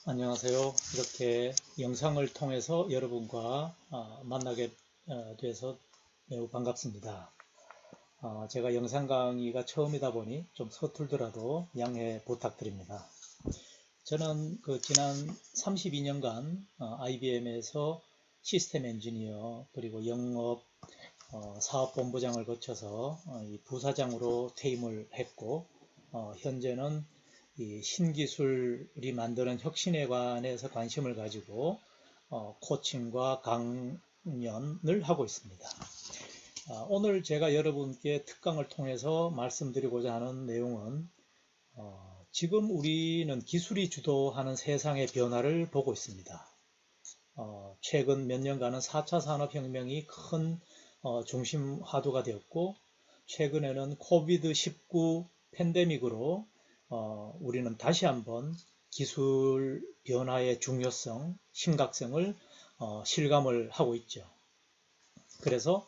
안녕하세요. 이렇게 영상을 통해서 여러분과 만나게 돼서 매우 반갑습니다. 제가 영상 강의가 처음이다 보니 좀 서툴더라도 양해 부탁드립니다. 저는 지난 32년간 IBM에서 시스템 엔지니어 그리고 영업 사업본부장을 거쳐서 이 부사장으로 퇴임을 했고, 현재는 이 신기술이 만드는 혁신에 관해서 관심을 가지고 코칭과 강연을 하고 있습니다. 오늘 제가 여러분께 특강을 통해서 말씀드리고자 하는 내용은 지금 우리는 기술이 주도하는 세상의 변화를 보고 있습니다. 최근 몇 년간은 4차 산업혁명이 큰 중심 화두가 되었고, 최근에는 코비드-19 팬데믹으로 우리는 다시 한번 기술 변화의 중요성, 심각성을 실감을 하고 있죠. 그래서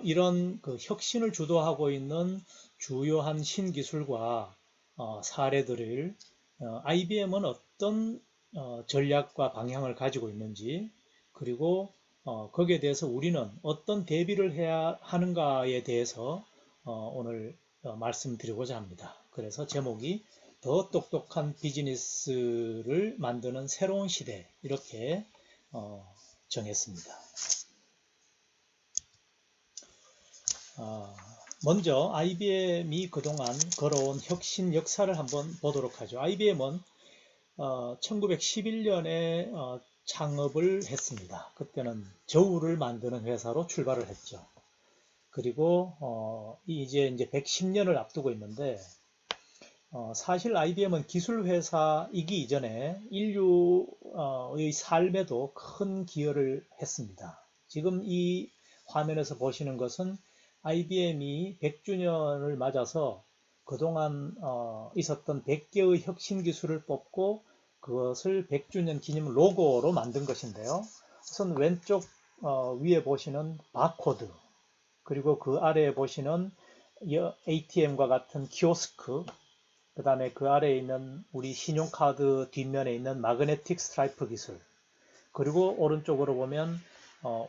이런 혁신을 주도하고 있는 주요한 신기술과 사례들을 IBM은 어떤 전략과 방향을 가지고 있는지, 그리고 거기에 대해서 우리는 어떤 대비를 해야 하는가에 대해서 오늘 말씀드리고자 합니다. 그래서 제목이 더 똑똑한 비즈니스를 만드는 새로운 시대, 이렇게 정했습니다. 먼저 IBM이 그동안 걸어온 혁신 역사를 한번 보도록 하죠. IBM은 1911년에 창업을 했습니다. 그때는 저울을 만드는 회사로 출발을 했죠. 그리고 이제 110년을 앞두고 있는데, 사실 IBM은 기술 회사이기 이전에 인류의 삶에도 큰 기여를 했습니다. 지금 이 화면에서 보시는 것은 IBM이 100주년을 맞아서 그동안 있었던 100개의 혁신 기술을 뽑고 그것을 100주년 기념 로고로 만든 것인데요. 우선 왼쪽 위에 보시는 바코드, 그리고 그 아래에 보시는 ATM과 같은 키오스크, 그 다음에 그 아래에 있는 우리 신용카드 뒷면에 있는 마그네틱 스트라이프 기술, 그리고 오른쪽으로 보면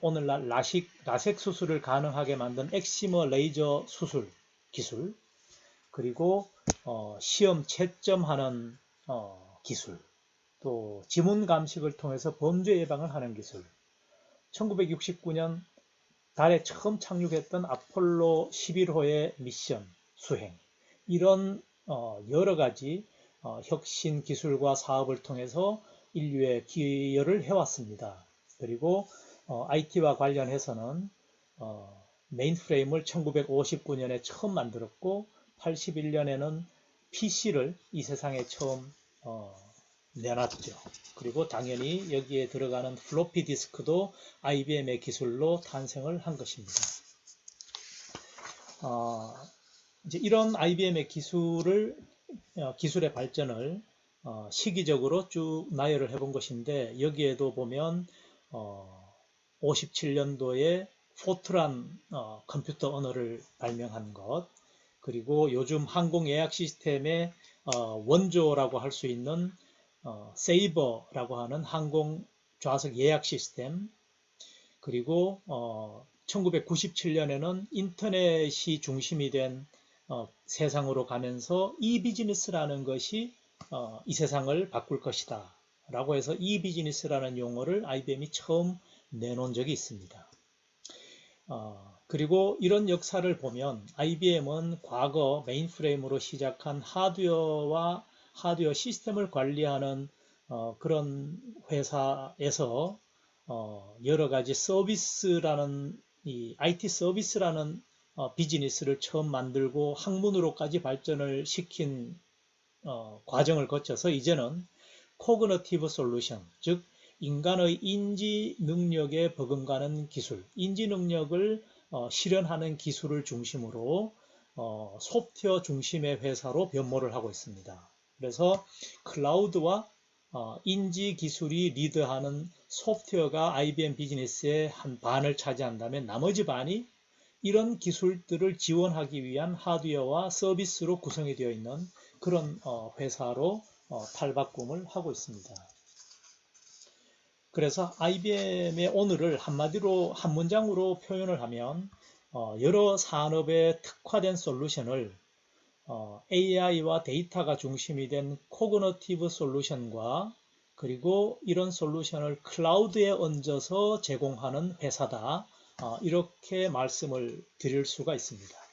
오늘날 라섹 수술을 가능하게 만든 엑시머 레이저 수술 기술, 그리고 시험 채점하는 기술, 또 지문 감식을 통해서 범죄 예방을 하는 기술, 1969년 달에 처음 착륙했던 아폴로 11호의 미션 수행, 이런 여러 가지 혁신 기술과 사업을 통해서 인류에 기여를 해왔습니다. 그리고 IT와 관련해서는 메인프레임을 1959년에 처음 만들었고, 81년에는 PC를 이 세상에 처음 내놨죠. 그리고 당연히 여기에 들어가는 플로피 디스크도 IBM의 기술로 탄생을 한 것입니다. 이제 이런 IBM의 기술의 발전을 시기적으로 쭉 나열을 해본 것인데, 여기에도 보면 57년도에 포트란 컴퓨터 언어를 발명한 것, 그리고 요즘 항공 예약 시스템의 원조라고 할 수 있는 세이버라고 하는 항공 좌석 예약 시스템, 그리고 1997년에는 인터넷이 중심이 된 세상으로 가면서 이비즈니스라는 것이 이 세상을 바꿀 것이다 라고 해서 이비즈니스라는 용어를 IBM이 처음 내놓은 적이 있습니다. 그리고 이런 역사를 보면 IBM은 과거 메인프레임으로 시작한 하드웨어와 하드웨어 시스템을 관리하는 그런 회사에서 여러 가지 서비스라는 이 IT 서비스라는 비즈니스를 처음 만들고 학문으로까지 발전을 시킨 과정을 거쳐서 이제는 코그니티브 솔루션, 즉 인간의 인지 능력에 버금가는 기술, 인지 능력을 실현하는 기술을 중심으로 소프트웨어 중심의 회사로 변모를 하고 있습니다. 그래서 클라우드와 인지 기술이 리드하는 소프트웨어가 IBM 비즈니스의 한 반을 차지한다면, 나머지 반이 이런 기술들을 지원하기 위한 하드웨어와 서비스로 구성이 되어 있는 그런 회사로 탈바꿈을 하고 있습니다. 그래서 IBM의 오늘을 한마디로 한 문장으로 표현을 하면 여러 산업에 특화된 솔루션을 AI와 데이터가 중심이 된 코그니티브 솔루션과 그리고 이런 솔루션을 클라우드에 얹어서 제공하는 회사다. 이렇게 말씀을 드릴 수가 있습니다.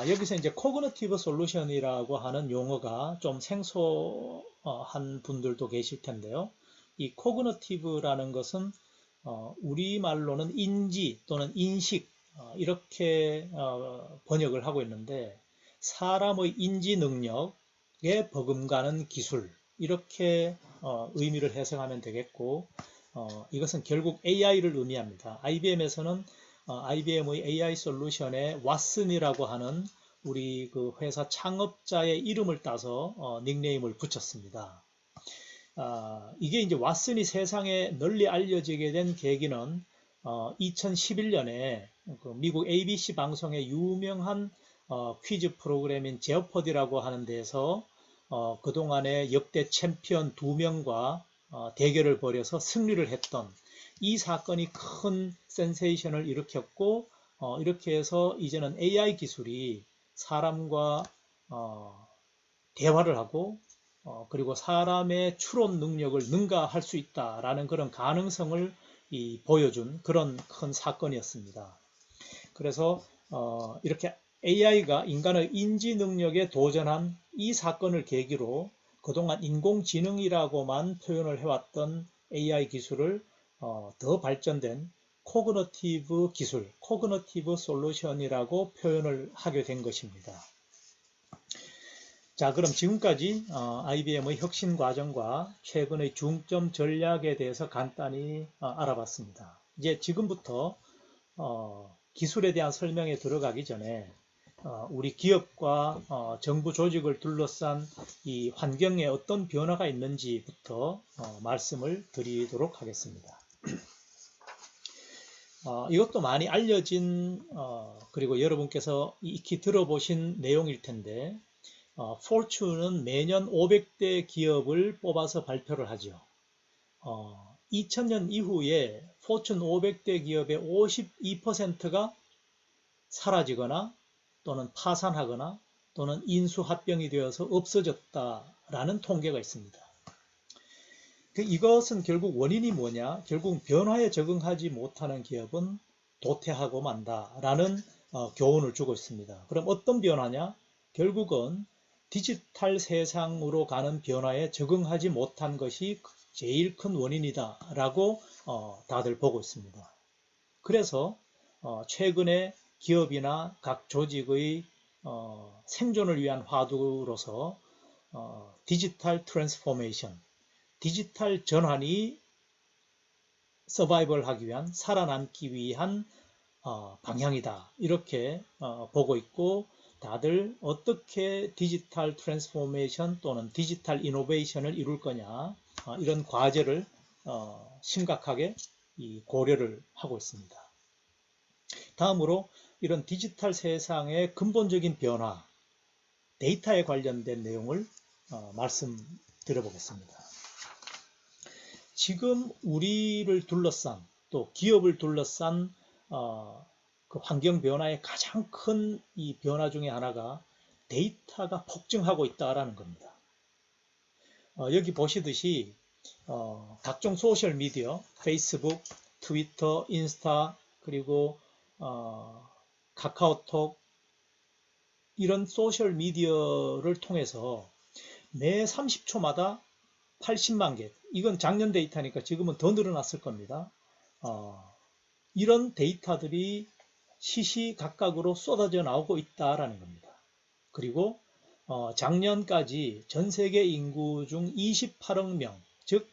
여기서 이제 코그니티브 솔루션이라고 하는 용어가 좀 생소한 분들도 계실 텐데요. 이 코그니티브라는 것은 우리말로는 인지 또는 인식 이렇게 번역을 하고 있는데 사람의 인지 능력에 버금가는 기술 이렇게 의미를 해석하면 되겠고 이것은 결국 AI를 의미합니다. IBM에서는 IBM의 AI 솔루션에 왓슨이라고 하는 우리 그 회사 창업자의 이름을 따서 닉네임을 붙였습니다. 이게 이제 왓슨이 세상에 널리 알려지게 된 계기는 2011년에 그 미국 ABC 방송의 유명한 퀴즈 프로그램인 제오퍼디라고 하는 데에서 그동안의 역대 챔피언 2명과 대결을 벌여서 승리를 했던 이 사건이 큰 센세이션을 일으켰고 이렇게 해서 이제는 AI 기술이 사람과 대화를 하고 그리고 사람의 추론 능력을 능가할 수 있다라는 그런 가능성을 보여준 그런 큰 사건이었습니다. 그래서 이렇게 AI가 인간의 인지 능력에 도전한 이 사건을 계기로 그동안 인공지능이라고만 표현을 해왔던 AI 기술을 더 발전된 코그니티브 기술, 코그니티브 솔루션이라고 표현을 하게 된 것입니다. 자, 그럼 지금까지 IBM의 혁신 과정과 최근의 중점 전략에 대해서 간단히 알아봤습니다. 이제 지금부터 기술에 대한 설명에 들어가기 전에 우리 기업과 정부 조직을 둘러싼 이 환경에 어떤 변화가 있는지부터 말씀을 드리도록 하겠습니다. 이것도 많이 알려진 그리고 여러분께서 익히 들어보신 내용일 텐데 포춘은 매년 500대 기업을 뽑아서 발표를 하죠. 2000년 이후에 포춘 500대 기업의 52%가 사라지거나 또는 파산하거나 또는 인수합병이 되어서 없어졌다라는 통계가 있습니다. 이것은 결국 원인이 뭐냐? 결국 변화에 적응하지 못하는 기업은 도태하고 만다라는 교훈을 주고 있습니다. 그럼 어떤 변화냐? 결국은 디지털 세상으로 가는 변화에 적응하지 못한 것이 제일 큰 원인이다라고 다들 보고 있습니다. 그래서 최근에 기업이나 각 조직의 생존을 위한 화두로서 디지털 트랜스포메이션, 디지털 전환이 서바이벌 하기 위한, 살아남기 위한 방향이다. 이렇게 보고 있고 다들 어떻게 디지털 트랜스포메이션 또는 디지털 이노베이션을 이룰 거냐 이런 과제를 심각하게 고려를 하고 있습니다. 다음으로 이런 디지털 세상의 근본적인 변화, 데이터에 관련된 내용을 말씀드려보겠습니다. 지금 우리를 둘러싼 또 기업을 둘러싼 그 환경 변화의 가장 큰 이 변화 중에 하나가 데이터가 폭증하고 있다라는 겁니다. 여기 보시듯이 각종 소셜 미디어, 페이스북, 트위터, 인스타 그리고 카카오톡 이런 소셜 미디어를 통해서 매 30초마다 80만 개, 이건 작년 데이터니까 지금은 더 늘어났을 겁니다. 이런 데이터들이 시시각각으로 쏟아져 나오고 있다라는 겁니다. 그리고 작년까지 전 세계 인구 중 28억 명, 즉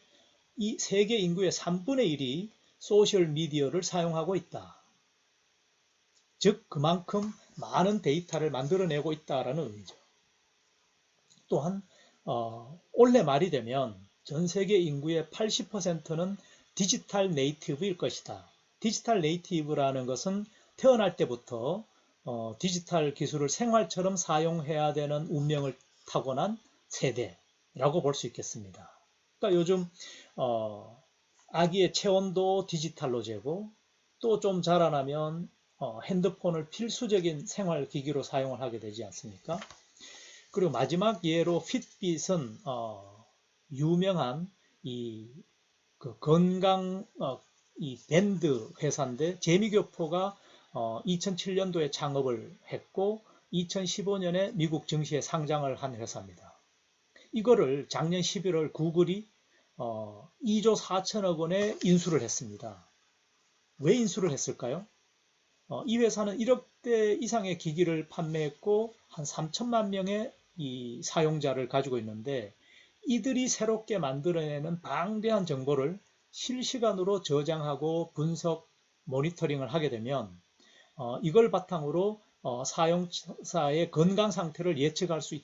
이 세계 인구의 3분의 1이 소셜 미디어를 사용하고 있다. 즉 그만큼 많은 데이터를 만들어내고 있다라는 의미죠. 또한 올해 말이 되면 전 세계 인구의 80%는 디지털 네이티브일 것이다. 디지털 네이티브라는 것은 태어날 때부터 디지털 기술을 생활처럼 사용해야 되는 운명을 타고난 세대, 라고 볼 수 있겠습니다. 그러니까 요즘 아기의 체온도 디지털로 재고 또 좀 자라나면 핸드폰을 필수적인 생활기기로 사용을 하게 되지 않습니까? 그리고 마지막 예로 핏빗은 유명한 그 건강 이 밴드 회사인데 재미교포가 2007년도에 창업을 했고 2015년에 미국 증시에 상장을 한 회사입니다. 이거를 작년 11월 구글이 2조 4천억 원에 인수를 했습니다. 왜 인수를 했을까요? 이 회사는 1억 대 이상의 기기를 판매했고 한 3천만 명의 이 사용자를 가지고 있는데 이들이 새롭게 만들어내는 방대한 정보를 실시간으로 저장하고 분석, 모니터링을 하게 되면 이걸 바탕으로 사용자의 건강 상태를 예측할 수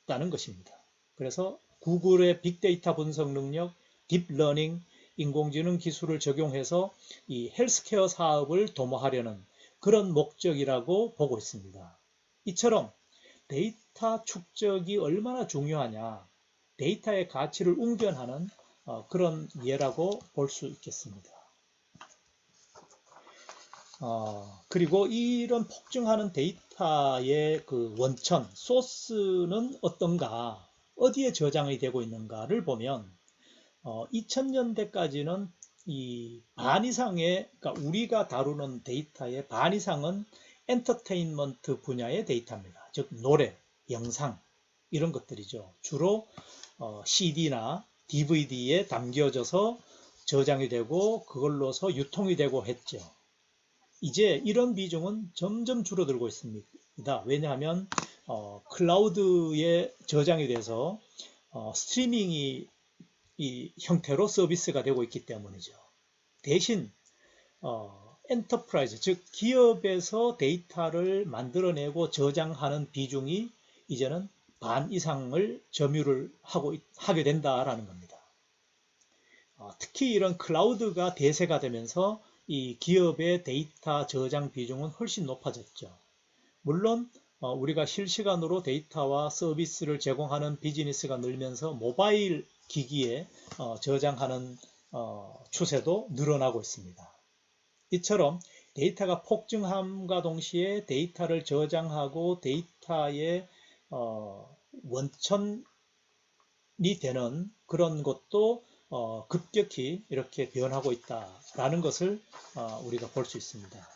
있다는 것입니다. 그래서 구글의 빅데이터 분석 능력, 딥러닝, 인공지능 기술을 적용해서 이 헬스케어 사업을 도모하려는 그런 목적이라고 보고 있습니다. 이처럼 데이터 축적이 얼마나 중요하냐, 데이터의 가치를 웅변하는 그런 예라고 볼 수 있겠습니다. 그리고 이런 폭증하는 데이터의 그 원천, 소스는 어떤가, 어디에 저장이 되고 있는가를 보면 2000년대까지는 이 반 이상의, 그러니까 우리가 다루는 데이터의 반 이상은 엔터테인먼트 분야의 데이터입니다. 즉 노래, 영상 이런 것들이죠. 주로 CD나 DVD에 담겨져서 저장이 되고 그걸로서 유통이 되고 했죠. 이제 이런 비중은 점점 줄어들고 있습니다. 왜냐하면 클라우드에 저장이 돼서 스트리밍이 이 형태로 서비스가 되고 있기 때문이죠. 대신 엔터프라이즈, 즉 기업에서 데이터를 만들어내고 저장하는 비중이 이제는 반 이상을 점유를 하게 된다라는 겁니다. 특히 이런 클라우드가 대세가 되면서 이 기업의 데이터 저장 비중은 훨씬 높아졌죠. 물론 우리가 실시간으로 데이터와 서비스를 제공하는 비즈니스가 늘면서 모바일 기기에 저장하는 추세도 늘어나고 있습니다. 이처럼 데이터가 폭증함과 동시에 데이터를 저장하고 데이터의 원천이 되는 그런 것도 급격히 이렇게 변하고 있다라는 것을 우리가 볼 수 있습니다.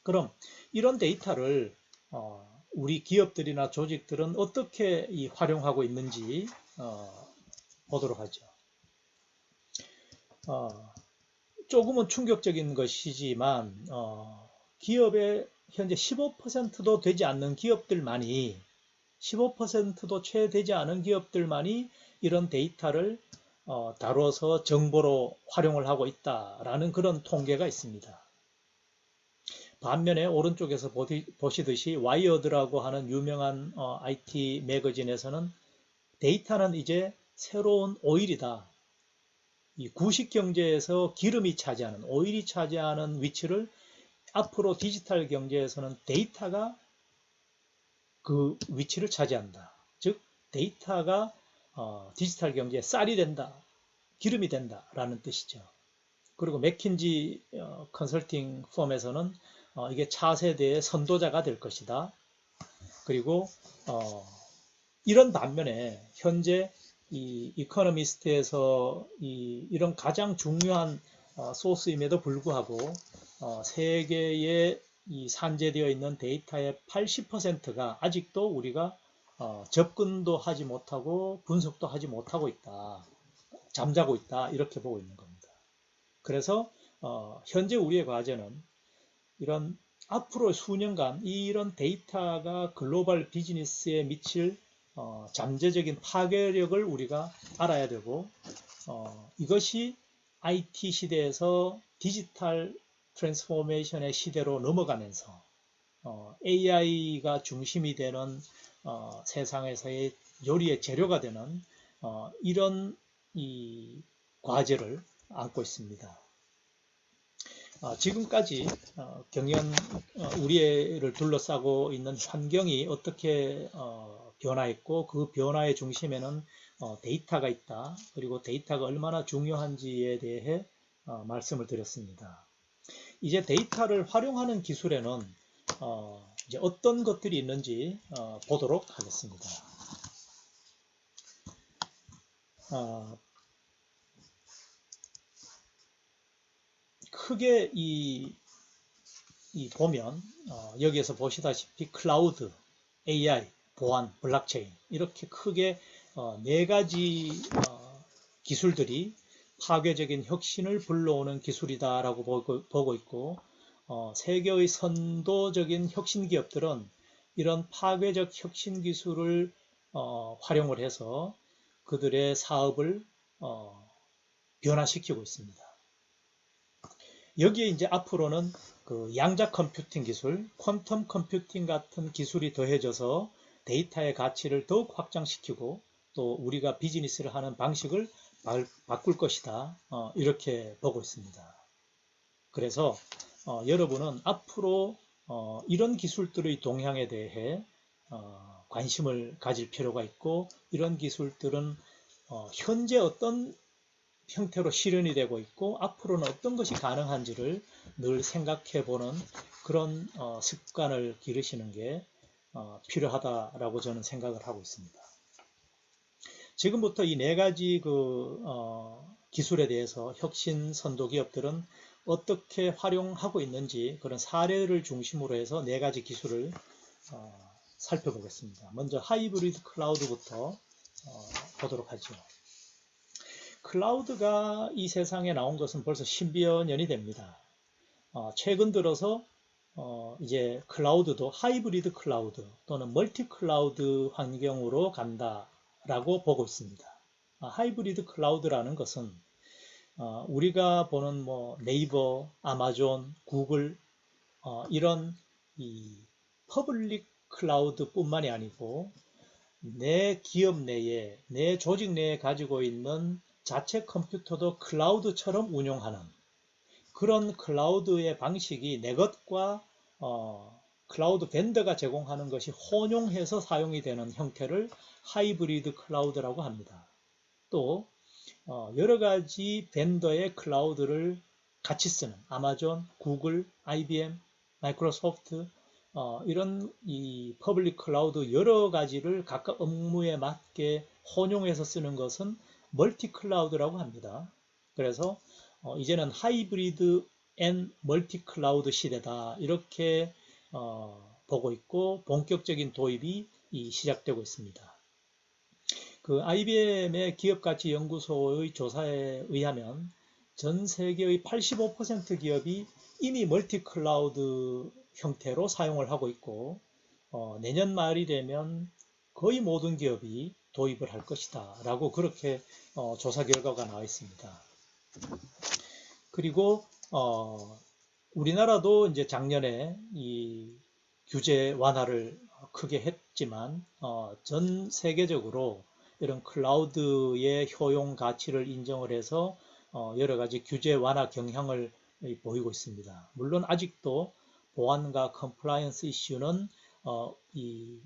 그럼 이런 데이터를 우리 기업들이나 조직들은 어떻게 활용하고 있는지 보도록 하죠. 조금은 충격적인 것이지만 기업의 현재 15%도 되지 않는 기업들만이 15%도 채 되지 않은 기업들만이 이런 데이터를 다뤄서 정보로 활용을 하고 있다라는 그런 통계가 있습니다. 반면에 오른쪽에서 보시듯이 와이어드라고 하는 유명한 IT 매거진에서는 데이터는 이제 새로운 오일이다. 이 구식 경제에서 기름이 차지하는, 오일이 차지하는 위치를 앞으로 디지털 경제에서는 데이터가 그 위치를 차지한다. 즉 데이터가 디지털 경제의 쌀이 된다, 기름이 된다라는 뜻이죠. 그리고 맥킨지 컨설팅 펌에서는 이게 차세대의 선도자가 될 것이다. 그리고 이런 반면에 현재 이 이코노미스트에서 이런 가장 중요한 소스임에도 불구하고 세계에 산재되어 있는 데이터의 80%가 아직도 우리가 접근도 하지 못하고 분석도 하지 못하고 있다. 잠자고 있다. 이렇게 보고 있는 겁니다. 그래서 현재 우리의 과제는 이런 앞으로 수년간 이런 데이터가 글로벌 비즈니스에 미칠 잠재적인 파괴력을 우리가 알아야 되고 이것이 IT 시대에서 디지털 트랜스포메이션의 시대로 넘어가면서 AI가 중심이 되는 세상에서의 요리의 재료가 되는 이런 이 과제를 안고 있습니다. 지금까지 경연 우리를 둘러싸고 있는 환경이 어떻게 변화했고 그 변화의 중심에는 데이터가 있다. 그리고 데이터가 얼마나 중요한지에 대해 말씀을 드렸습니다. 이제 데이터를 활용하는 기술에는 이제 어떤 것들이 있는지 보도록 하겠습니다. 크게 보면 여기에서 보시다시피 클라우드, AI, 보안, 블록체인 이렇게 크게 네 가지 기술들이 파괴적인 혁신을 불러오는 기술이다라고 보고 있고 세계의 선도적인 혁신 기업들은 이런 파괴적 혁신 기술을 활용을 해서 그들의 사업을 변화시키고 있습니다. 여기에 이제 앞으로는 그 양자 컴퓨팅 기술, 퀀텀 컴퓨팅 같은 기술이 더해져서 데이터의 가치를 더욱 확장시키고 또 우리가 비즈니스를 하는 방식을 바꿀 것이다. 이렇게 보고 있습니다. 그래서 여러분은 앞으로 이런 기술들의 동향에 대해 관심을 가질 필요가 있고 이런 기술들은 현재 어떤 형태로 실현이 되고 있고 앞으로는 어떤 것이 가능한지를 늘 생각해 보는 그런 습관을 기르시는 게 필요하다라고 저는 생각을 하고 있습니다. 지금부터 이 네 가지 기술에 대해서 혁신 선도 기업들은 어떻게 활용하고 있는지 그런 사례를 중심으로 해서 네 가지 기술을 살펴보겠습니다. 먼저 하이브리드 클라우드부터 보도록 하죠. 클라우드가 이 세상에 나온 것은 벌써 10여 년이 됩니다. 최근 들어서 이제 클라우드도 하이브리드 클라우드 또는 멀티 클라우드 환경으로 간다라고 보고 있습니다. 하이브리드 클라우드라는 것은 우리가 보는 뭐 네이버, 아마존, 구글 이런 이 퍼블릭 클라우드뿐만이 아니고 내 기업 내에 내 조직 내에 가지고 있는 자체 컴퓨터도 클라우드처럼 운용하는 그런 클라우드의 방식이 내 것과 클라우드 벤더가 제공하는 것이 혼용해서 사용이 되는 형태를 하이브리드 클라우드라고 합니다. 또 여러 가지 벤더의 클라우드를 같이 쓰는 아마존, 구글, IBM, 마이크로소프트 이런 이 퍼블릭 클라우드 여러 가지를 각각 업무에 맞게 혼용해서 쓰는 것은 멀티 클라우드라고 합니다. 그래서 이제는 하이브리드 앤 멀티 클라우드 시대다 이렇게 보고 있고 본격적인 도입이 시작되고 있습니다. 그 IBM의 기업가치연구소의 조사에 의하면 전 세계의 85% 기업이 이미 멀티 클라우드 형태로 사용을 하고 있고 내년 말이 되면 거의 모든 기업이 도입을 할 것이다 라고 그렇게 조사 결과가 나와 있습니다. 그리고 우리나라도 이제 작년에 이 규제 완화를 크게 했지만 전 세계적으로 이런 클라우드의 효용 가치를 인정을 해서 여러 가지 규제 완화 경향을 보이고 있습니다. 물론 아직도 보안과 컴플라이언스 이슈는 이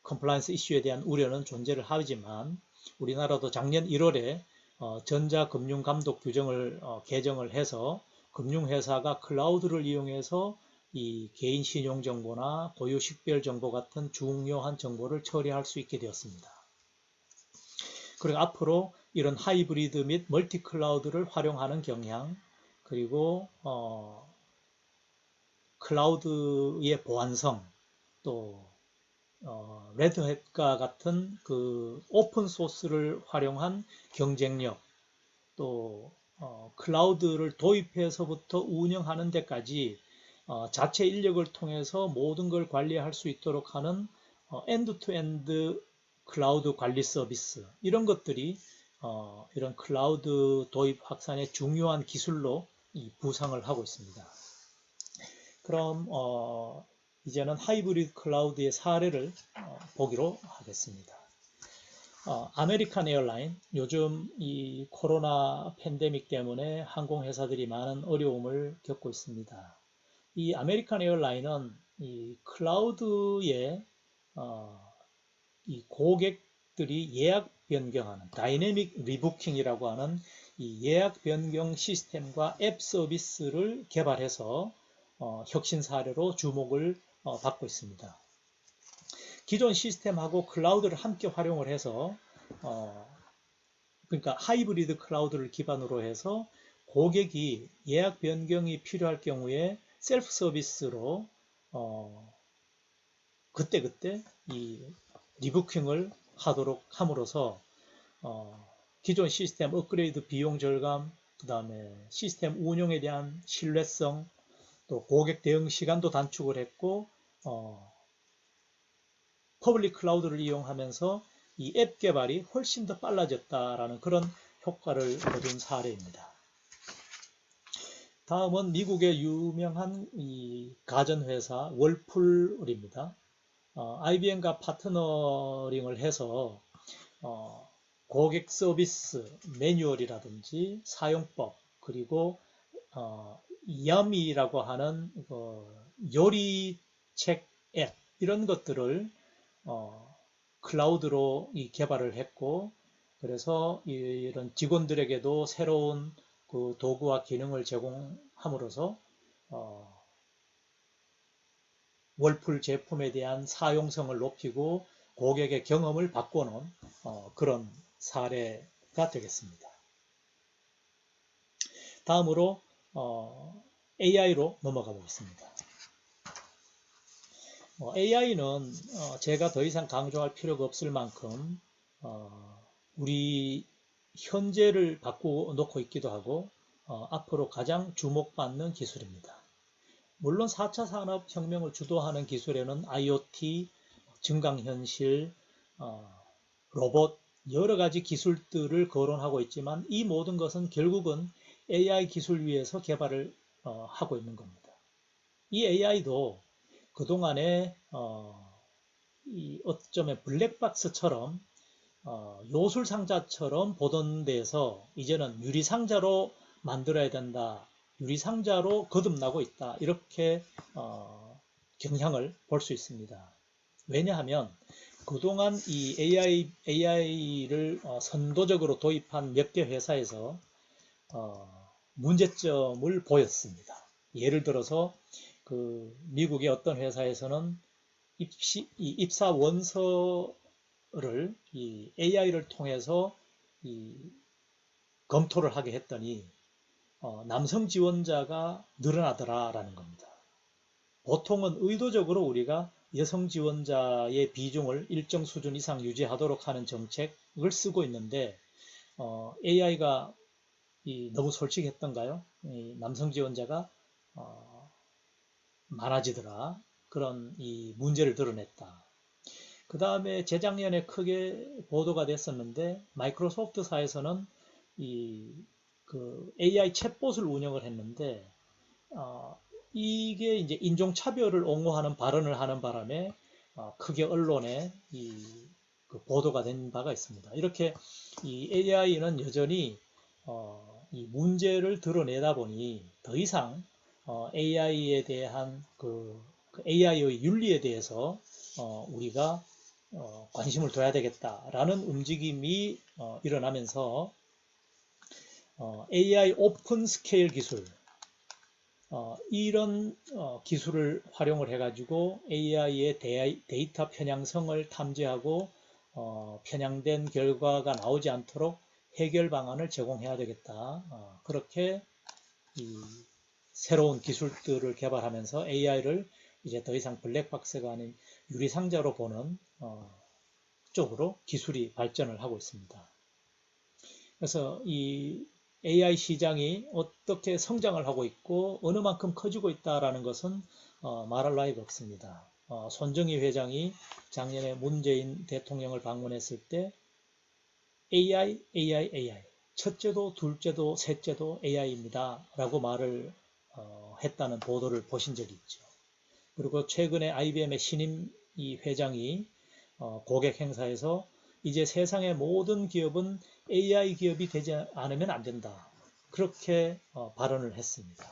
컴플라이언스 이슈에 대한 우려는 존재를 하지만 우리나라도 작년 1월에 전자금융감독 규정을 개정을 해서 금융회사가 클라우드를 이용해서 이 개인 신용정보나 고유 식별정보 같은 중요한 정보를 처리할 수 있게 되었습니다. 그리고 앞으로 이런 하이브리드 및 멀티 클라우드를 활용하는 경향 그리고 클라우드의 보안성 또 레드햇과 같은 그 오픈 소스를 활용한 경쟁력 또 클라우드를 도입해서부터 운영하는 데까지 자체 인력을 통해서 모든 걸 관리할 수 있도록 하는 엔드-투-엔드 클라우드 관리 서비스 이런 것들이 이런 클라우드 도입 확산의 중요한 기술로 부상을 하고 있습니다. 그럼 이제는 하이브리드 클라우드의 사례를 보기로 하겠습니다. 아메리칸 에어라인 요즘 이 코로나 팬데믹 때문에 항공회사들이 많은 어려움을 겪고 있습니다. 이 아메리칸 에어라인은 이 클라우드에 이 고객들이 예약 변경하는 다이내믹 리부킹이라고 하는 이 예약 변경 시스템과 앱 서비스를 개발해서 혁신 사례로 주목을 받고 있습니다. 기존 시스템하고 클라우드를 함께 활용을 해서 그러니까 하이브리드 클라우드를 기반으로 해서 고객이 예약 변경이 필요할 경우에 셀프 서비스로 그때그때 이 리부킹을 하도록 함으로써 기존 시스템 업그레이드 비용 절감, 그 다음에 시스템 운영에 대한 신뢰성, 또 고객 대응 시간도 단축을 했고 퍼블릭 클라우드를 이용하면서 이 앱 개발이 훨씬 더 빨라졌다라는 그런 효과를 거둔 사례입니다. 다음은 미국의 유명한 이 가전회사 월풀입니다. IBM과 파트너링을 해서 고객 서비스 매뉴얼이라든지 사용법, 그리고 야미라고 하는 요리책 앱, 이런 것들을 클라우드로 개발을 했고, 그래서 이런 직원들에게도 새로운 그 도구와 기능을 제공함으로써 월풀 제품에 대한 사용성을 높이고 고객의 경험을 바꾸는 그런 사례가 되겠습니다. 다음으로 AI로 넘어가 보겠습니다. AI는 제가 더 이상 강조할 필요가 없을 만큼 우리 현재를 바꿔놓고 있기도 하고 앞으로 가장 주목받는 기술입니다. 물론 4차 산업혁명을 주도하는 기술에는 IoT, 증강현실, 로봇, 여러 가지 기술들을 거론하고 있지만 이 모든 것은 결국은 AI 기술 위에서 개발을 하고 있는 겁니다. 이 AI도 그동안에 이 어쩌면 블랙박스처럼 요술상자처럼 보던 데에서 이제는 유리상자로 만들어야 된다, 유리상자로 거듭나고 있다, 이렇게 경향을 볼 수 있습니다. 왜냐하면 그동안 이 AI를 선도적으로 도입한 몇 개 회사에서 문제점을 보였습니다. 예를 들어서 그 미국의 어떤 회사에서는 입사 원서를 이 AI를 통해서 검토를 하게 했더니 남성 지원자가 늘어나더라라는 겁니다. 보통은 의도적으로 우리가 여성 지원자의 비중을 일정 수준 이상 유지하도록 하는 정책을 쓰고 있는데 AI가 너무 솔직했던가요? 남성 지원자가 많아지더라. 그런 이 문제를 드러냈다. 그 다음에 재작년에 크게 보도가 됐었는데 마이크로소프트사에서는 그 AI 챗봇을 운영을 했는데 이게 이제 인종차별을 옹호하는 발언을 하는 바람에 크게 언론에 그 보도가 된 바가 있습니다. 이렇게 이 AI는 여전히 이 문제를 드러내다 보니 더 이상 AI에 대한 그 AI의 윤리에 대해서 우리가 관심을 둬야 되겠다라는 움직임이 일어나면서 AI 오픈 스케일 기술, 이런 기술을 활용을 해가지고 AI의 데이터 편향성을 탐지하고 편향된 결과가 나오지 않도록 해결 방안을 제공해야 되겠다. 그렇게 새로운 기술들을 개발하면서 AI를 이제 더 이상 블랙박스가 아닌 유리상자로 보는 쪽으로 기술이 발전을 하고 있습니다. 그래서 이 AI 시장이 어떻게 성장을 하고 있고 어느 만큼 커지고 있다는 것은 말할 나위가 없습니다. 손정희 회장이 작년에 문재인 대통령을 방문했을 때 AI, AI, AI, 첫째도 둘째도 셋째도 AI입니다 라고 말을 했다는 보도를 보신 적이 있죠. 그리고 최근에 IBM의 신임 이 회장이 고객 행사에서 이제 세상의 모든 기업은 AI 기업이 되지 않으면 안 된다, 그렇게 발언을 했습니다.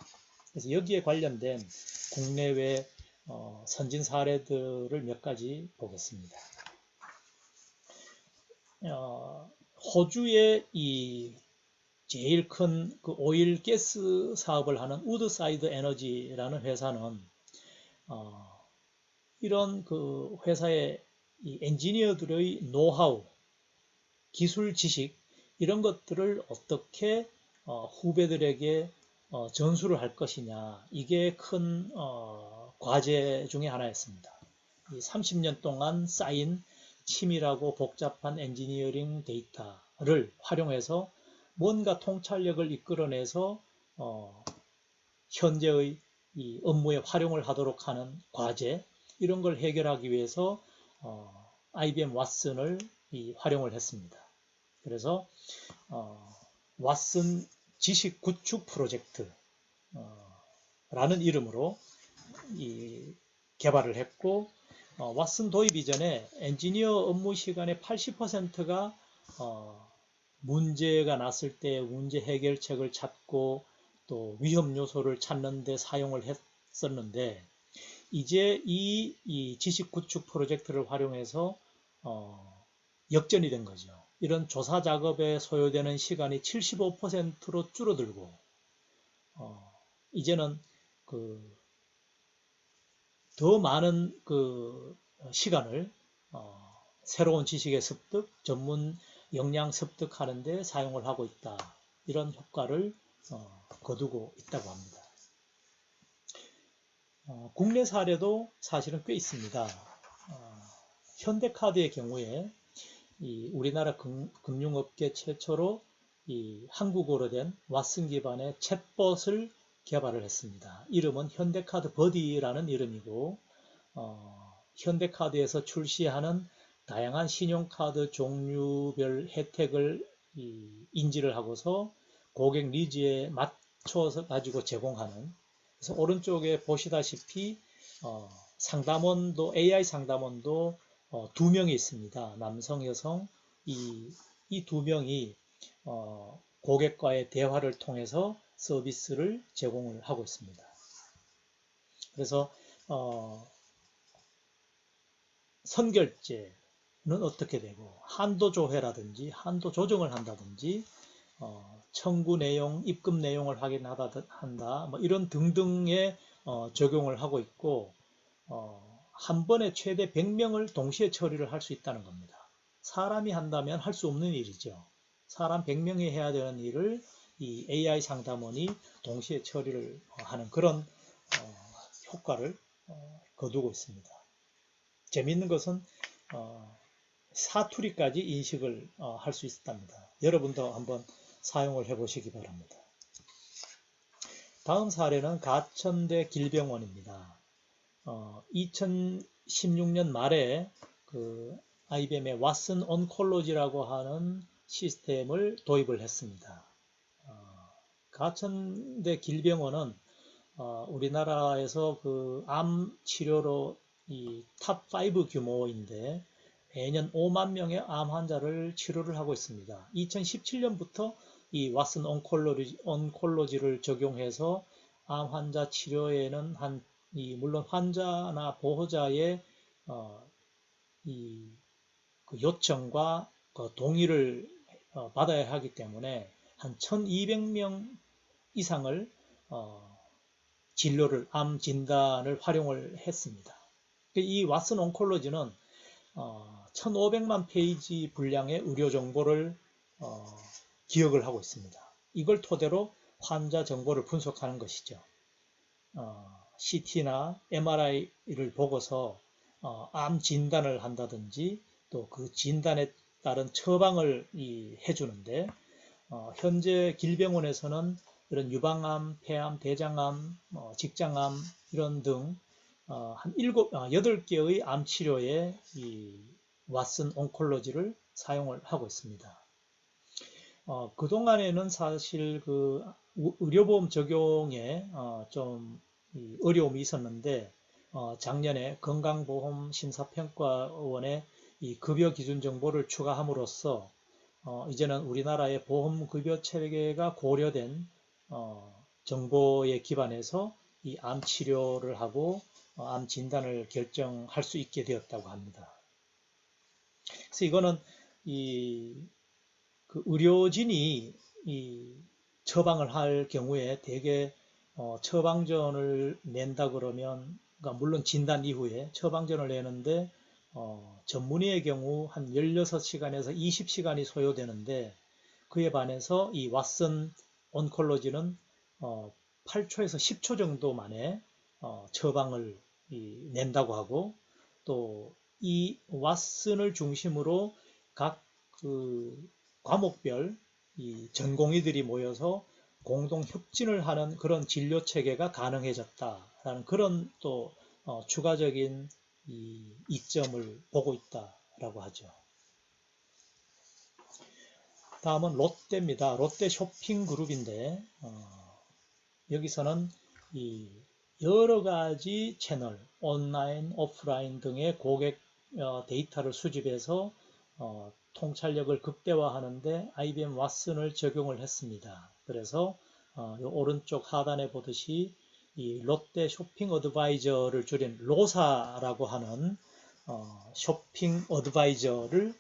그래서 여기에 관련된 국내외 선진 사례들을 몇 가지 보겠습니다. 호주의 이 제일 큰 그 오일 가스 사업을 하는 우드사이드 에너지라는 회사는 이런 그 회사의 이 엔지니어들의 노하우, 기술 지식 이런 것들을 어떻게 후배들에게 전수를 할 것이냐, 이게 큰 과제 중에 하나였습니다. 30년 동안 쌓인 치밀하고 복잡한 엔지니어링 데이터를 활용해서 뭔가 통찰력을 이끌어내서 현재의 이 업무에 활용을 하도록 하는 과제, 이런 걸 해결하기 위해서 IBM 왓슨을 활용을 했습니다. 그래서 왓슨 지식 구축 프로젝트 라는 이름으로 개발을 했고, 왓슨 도입 이전에 엔지니어 업무 시간의 80%가 문제가 났을 때 문제 해결책을 찾고 또 위험 요소를 찾는 데 사용을 했었는데, 이제 이 지식 구축 프로젝트를 활용해서 역전이 된 거죠. 이런 조사 작업에 소요되는 시간이 75%로 줄어들고, 이제는 더 많은 시간을 새로운 지식의 습득, 전문 역량 습득하는 데 사용을 하고 있다. 이런 효과를 거두고 있다고 합니다. 국내 사례도 사실은 꽤 있습니다. 현대카드의 경우에 우리나라 금융업계 최초로 한국어로 된 왓슨 기반의 챗봇을 개발을 했습니다. 이름은 현대카드 버디라는 이름이고, 현대카드에서 출시하는 다양한 신용카드 종류별 혜택을 인지를 하고서 고객 니즈에 맞춰서 가지고 제공하는, 그래서 오른쪽에 보시다시피 상담원도, AI 상담원도 2명이 있습니다. 남성, 여성. 이 2명이 고객과의 대화를 통해서 서비스를 제공을 하고 있습니다. 그래서 선결제는 어떻게 되고, 한도 조회라든지 한도 조정을 한다든지, 청구 내용, 입금 내용을 확인한다, 뭐 이런 등등의 적용을 하고 있고, 한 번에 최대 100명을 동시에 처리를 할 수 있다는 겁니다. 사람이 한다면 할 수 없는 일이죠. 사람 100명이 해야 되는 일을 이 AI 상담원이 동시에 처리를 하는 그런 효과를 거두고 있습니다. 재미있는 것은 사투리까지 인식을 할 수 있답니다. 여러분도 한번 사용을 해보시기 바랍니다. 다음 사례는 가천대 길병원입니다. 2016년 말에 IBM의 왓슨 온콜로지라고 하는 시스템을 도입을 했습니다. 가천대 길병원은 우리나라에서 암 치료로 탑5 규모인데 매년 5만 명의 암 환자를 치료를 하고 있습니다. 2017년부터 이 왓슨 온콜로지를 적용해서 암 환자 치료에는 물론 환자나 보호자의 요청과 동의를 받아야 하기 때문에 한 1200명 이상을 진료를, 암 진단을 활용을 했습니다. 이 왓슨 온콜로지는 1500만 페이지 분량의 의료 정보를 기억을 하고 있습니다. 이걸 토대로 환자 정보를 분석하는 것이죠. CT나 MRI를 보고서 암 진단을 한다든지 또 그 진단에 따른 처방을 해주는데, 현재 길병원에서는 이런 유방암, 폐암, 대장암, 직장암 이런 등 한 8개의 암 치료에 이 왓슨 온콜로지를 사용을 하고 있습니다. 그동안에는 사실 의료보험 적용에 좀 어려움이 있었는데, 작년에 건강보험심사평가원에 이 급여 기준 정보를 추가함으로써 이제는 우리나라의 보험급여 체계가 고려된 정보에 기반해서 이 암 치료를 하고 암 진단을 결정할 수 있게 되었다고 합니다. 그래서 이거는 그 의료진이 처방을 할 경우에 대개 처방전을 낸다 그러면, 그러니까 물론 진단 이후에 처방전을 내는데 전문의의 경우 한 16시간에서 20시간이 소요되는데, 그에 반해서 이 왓슨 온콜로지는 8초에서 10초 정도 만에 처방을 낸다고 하고, 또 이 왓슨을 중심으로 각 그 과목별 이 전공의들이 모여서 공동 협진을 하는 그런 진료 체계가 가능해졌다라는 그런 또 추가적인 이점을 보고 있다라고 하죠. 다음은 롯데입니다. 롯데 쇼핑 그룹인데 여기서는 이 여러 가지 채널, 온라인, 오프라인 등의 고객 데이터를 수집해서 통찰력을 극대화하는데 IBM 왓슨을 적용을 했습니다. 그래서 오른쪽 하단에 보듯이 이 롯데 쇼핑 어드바이저를 줄인 로사라고 하는 쇼핑 어드바이저를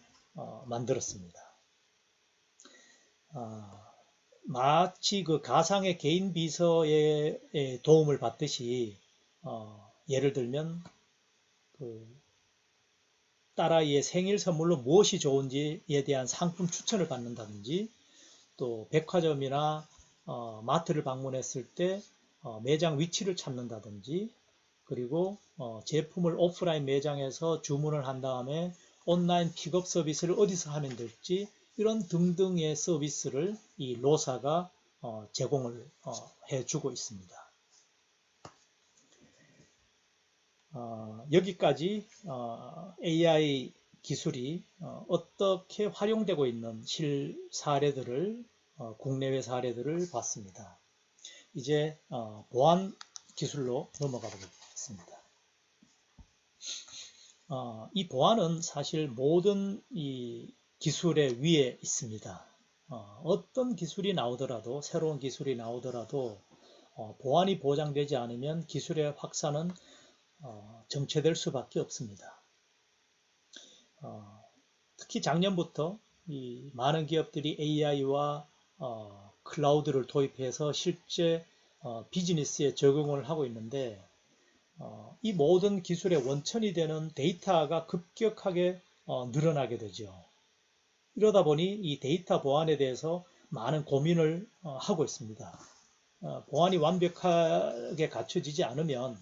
만들었습니다. 마치 그 가상의 개인 비서의 도움을 받듯이 예를 들면 그 딸아이의 생일 선물로 무엇이 좋은지에 대한 상품 추천을 받는다든지, 또 백화점이나 마트를 방문했을 때 매장 위치를 찾는다든지, 그리고 제품을 오프라인 매장에서 주문을 한 다음에 온라인 픽업 서비스를 어디서 하면 될지, 이런 등등의 서비스를 이 로사가 제공을 해주고 있습니다. 여기까지 AI 기술이 어떻게 활용되고 있는 사례들을 국내외 사례들을 봤습니다. 이제 보안 기술로 넘어가 보겠습니다. 이 보안은 사실 모든 이 기술의 위에 있습니다. 어떤 기술이 나오더라도, 새로운 기술이 나오더라도 보안이 보장되지 않으면 기술의 확산은 정체될 수밖에 없습니다. 특히 작년부터 이 많은 기업들이 AI와 클라우드를 도입해서 실제 비즈니스에 적용을 하고 있는데, 이 모든 기술의 원천이 되는 데이터가 급격하게 늘어나게 되죠. 이러다 보니 이 데이터 보안에 대해서 많은 고민을 하고 있습니다. 보안이 완벽하게 갖춰지지 않으면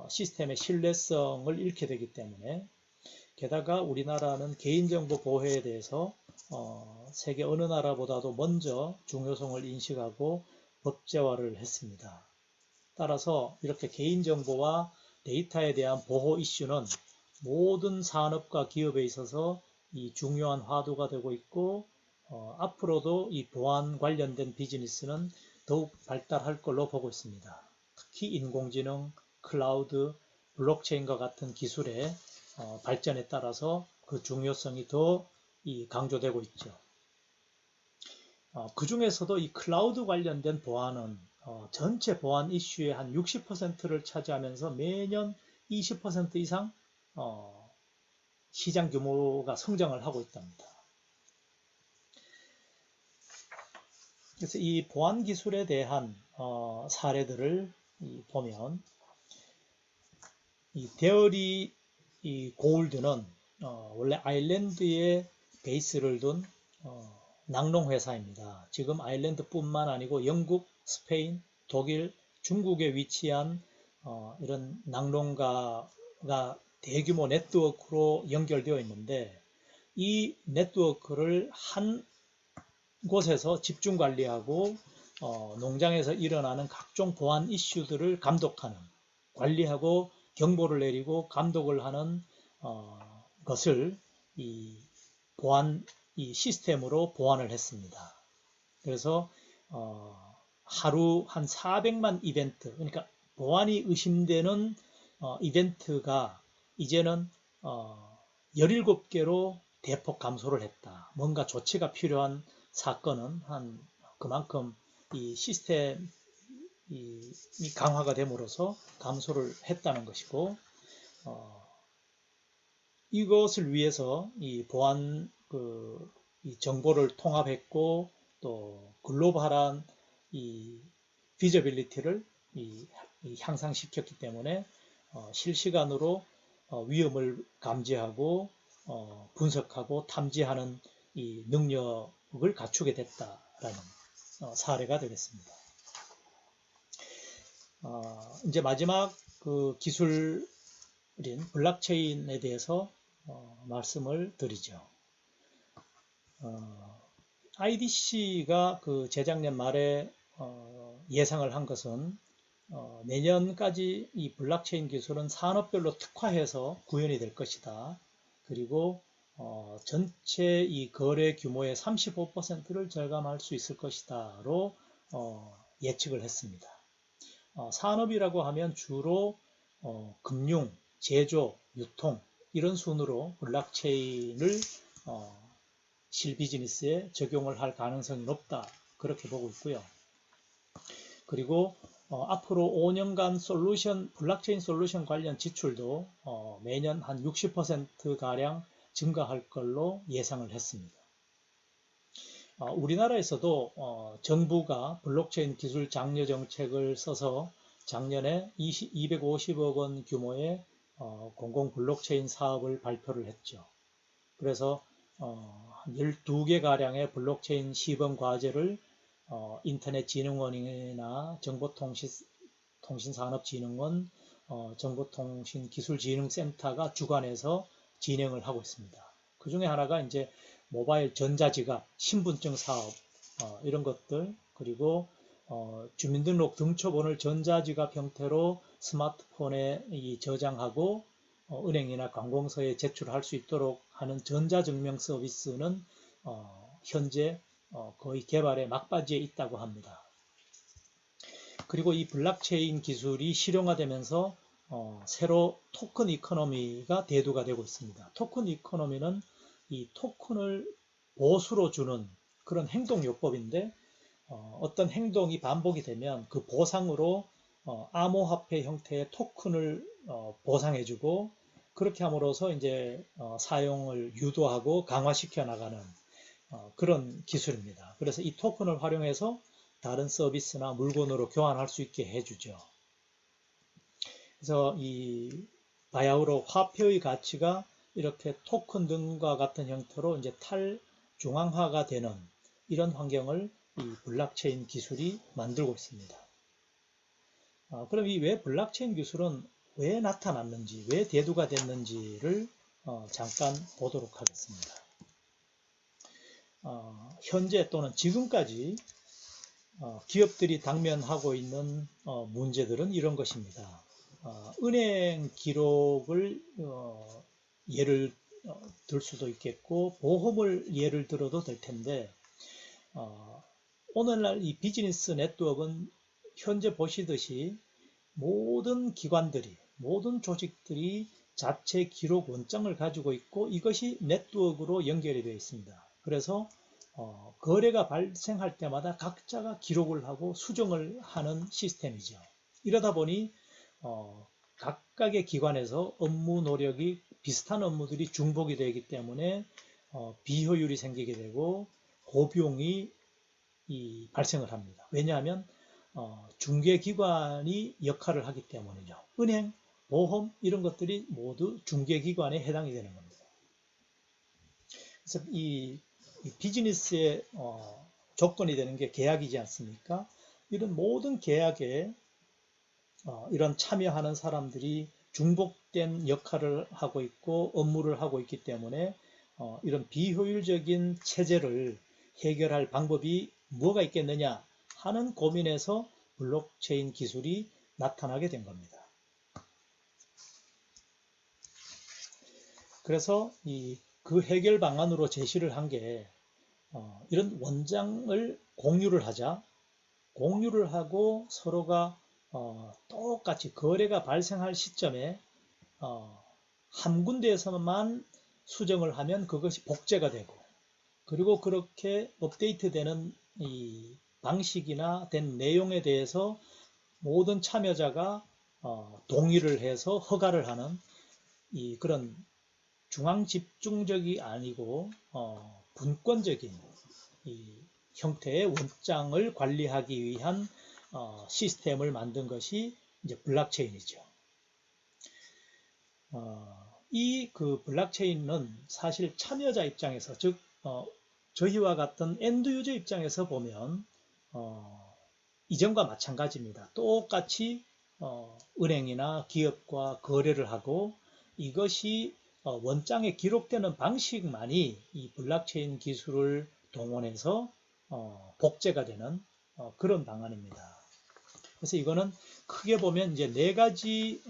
시스템의 신뢰성을 잃게 되기 때문에, 게다가 우리나라는 개인정보 보호에 대해서 세계 어느 나라보다도 먼저 중요성을 인식하고 법제화를 했습니다. 따라서 이렇게 개인정보와 데이터에 대한 보호 이슈는 모든 산업과 기업에 있어서 이 중요한 화두가 되고 있고, 앞으로도 이 보안 관련된 비즈니스는 더욱 발달할 걸로 보고 있습니다. 특히 인공지능, 클라우드, 블록체인과 같은 기술의 발전에 따라서 그 중요성이 더 강조되고 있죠. 그 중에서도 이 클라우드 관련된 보안은 전체 보안 이슈의 한 60%를 차지하면서 매년 20% 이상 시장 규모가 성장을 하고 있답니다. 그래서 이 보안 기술에 대한 사례들을 보면, 이 데어리 골드는 원래 아일랜드에 베이스를 둔 낭농 회사입니다. 지금 아일랜드뿐만 아니고 영국, 스페인, 독일, 중국에 위치한 이런 낭농가가 대규모 네트워크로 연결되어 있는데, 이 네트워크를 한 곳에서 집중 관리하고 농장에서 일어나는 각종 보안 이슈들을 감독하는, 관리하고 경보를 내리고 감독을 하는 것을 이 보안 시스템으로 보완을 했습니다. 그래서 하루 한 400만 이벤트, 그러니까 보안이 의심되는 이벤트가 이제는 17개로 대폭 감소를 했다. 뭔가 조치가 필요한 사건은 그만큼 이 시스템이 강화가 됨으로써 감소를 했다는 것이고, 이것을 위해서 이 보안 이 정보를 통합했고 또 글로벌한 이 비저빌리티를 향상시켰기 때문에 실시간으로 위험을 감지하고 분석하고 탐지하는 이 능력을 갖추게 됐다라는 사례가 되겠습니다. 이제 마지막 그 기술인 블록체인에 대해서 말씀을 드리죠. IDC가 그 재작년 말에 예상을 한 것은 내년까지 이 블록체인 기술은 산업별로 특화해서 구현이 될 것이다. 그리고 전체 이 거래 규모의 35%를 절감할 수 있을 것이다로 예측을 했습니다. 산업이라고 하면 주로 금융, 제조, 유통 이런 순으로 블록체인을 실비즈니스에 적용을 할 가능성이 높다 그렇게 보고 있고요. 그리고 앞으로 5년간 블록체인 솔루션 관련 지출도 매년 한 60%가량 증가할 걸로 예상을 했습니다. 우리나라에서도 정부가 블록체인 기술 장려 정책을 써서 작년에 250억 원 규모의 공공 블록체인 사업을 발표를 했죠. 그래서 12개가량의 블록체인 시범 과제를 인터넷진흥원이나 정보통신산업진흥원, 정보통신기술진흥센터가 주관해서 진행을 하고 있습니다. 그 중에 하나가 이제 모바일 전자지갑, 신분증 사업 이런 것들, 그리고 주민등록 등초본을 전자지갑 형태로 스마트폰에 저장하고 은행이나 관공서에 제출할 수 있도록 하는 전자증명 서비스는 현재 거의 개발의 막바지에 있다고 합니다. 그리고 이 블록체인 기술이 실용화되면서 새로 토큰 이코노미가 대두가 되고 있습니다. 토큰 이코노미는 이 토큰을 보수로 주는 그런 행동요법인데 어떤 행동이 반복이 되면 그 보상으로 암호화폐 형태의 토큰을 보상해주고 그렇게 함으로써 이제 사용을 유도하고 강화시켜 나가는 그런 기술입니다. 그래서 이 토큰을 활용해서 다른 서비스나 물건으로 교환할 수 있게 해주죠. 그래서 이 바야흐로 화폐의 가치가 이렇게 토큰 등과 같은 형태로 이제 탈중앙화가 되는 이런 환경을 이 블록체인 기술이 만들고 있습니다. 그럼 이 왜 블록체인 기술은 왜 나타났는지, 왜 대두가 됐는지를 잠깐 보도록 하겠습니다. 현재 또는 지금까지 기업들이 당면하고 있는 문제들은 이런 것입니다. 은행 기록을 예를 들 수도 있겠고 보험을 예를 들어도 될 텐데 오늘날 이 비즈니스 네트워크는 현재 보시듯이 모든 기관들이 모든 조직들이 자체 기록 원장을 가지고 있고 이것이 네트워크로 연결이 되어 있습니다. 그래서 거래가 발생할 때마다 각자가 기록을 하고 수정을 하는 시스템이죠. 이러다 보니 각각의 기관에서 업무 노력이 비슷한 업무들이 중복이 되기 때문에 비효율이 생기게 되고 고비용이 발생을 합니다. 왜냐하면 중개기관이 역할을 하기 때문이죠. 은행, 보험 이런 것들이 모두 중개기관에 해당이 되는 겁니다. 그래서 이 비즈니스의 조건이 되는 게 계약이지 않습니까? 이런 모든 계약에 이런 참여하는 사람들이 중복된 역할을 하고 있고 업무를 하고 있기 때문에 이런 비효율적인 체제를 해결할 방법이 뭐가 있겠느냐 하는 고민에서 블록체인 기술이 나타나게 된 겁니다. 그래서 그 해결 방안으로 제시를 한 게 이런 원장을 공유를 하자. 공유를 하고 서로가 똑같이 거래가 발생할 시점에 한 군데에서만 수정을 하면 그것이 복제가 되고 그리고 그렇게 업데이트되는 이 방식이나 된 내용에 대해서 모든 참여자가 동의를 해서 허가를 하는 그런 중앙 집중적이 아니고 분권적인 이 형태의 원장을 관리하기 위한 시스템을 만든 것이 이제 블록체인이죠. 이 그 블록체인은 사실 참여자 입장에서, 즉 저희와 같은 엔드 유저 입장에서 보면 이전과 마찬가지입니다. 똑같이 은행이나 기업과 거래를 하고, 이것이 원장에 기록되는 방식만이 이 블록체인 기술을 동원해서 복제가 되는 그런 방안입니다. 그래서 이거는 크게 보면 이제 네 가지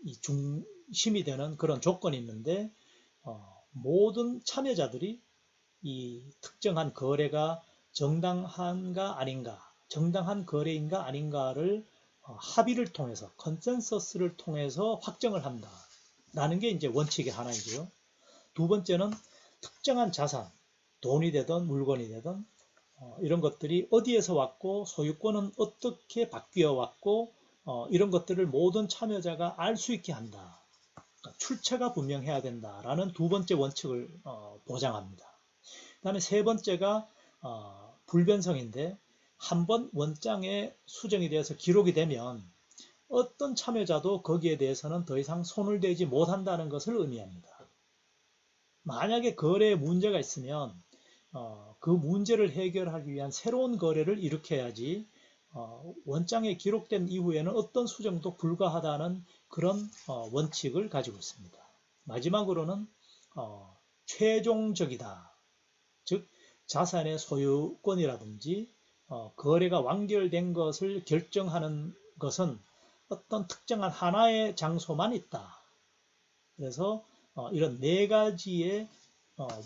이 중심이 되는 그런 조건이 있는데, 모든 참여자들이 이 특정한 거래가 정당한가 아닌가, 정당한 거래인가 아닌가를 합의를 통해서, 컨센서스를 통해서 확정을 한다 라는 게 이제 원칙의 하나이고요. 두 번째는 특정한 자산, 돈이 되든 물건이 되든 이런 것들이 어디에서 왔고 소유권은 어떻게 바뀌어 왔고 이런 것들을 모든 참여자가 알 수 있게 한다. 그러니까 출처가 분명해야 된다라는 두 번째 원칙을 보장합니다. 그 다음에 세 번째가 불변성인데, 한번 원장에 수정이 되어서 기록이 되면 어떤 참여자도 거기에 대해서는 더 이상 손을 대지 못한다는 것을 의미합니다. 만약에 거래에 문제가 있으면 그 문제를 해결하기 위한 새로운 거래를 일으켜야지, 원장에 기록된 이후에는 어떤 수정도 불가하다는 그런 원칙을 가지고 있습니다. 마지막으로는 최종적이다. 즉 자산의 소유권이라든지 거래가 완결된 것을 결정하는 것은 어떤 특정한 하나의 장소만 있다. 그래서 이런 네 가지의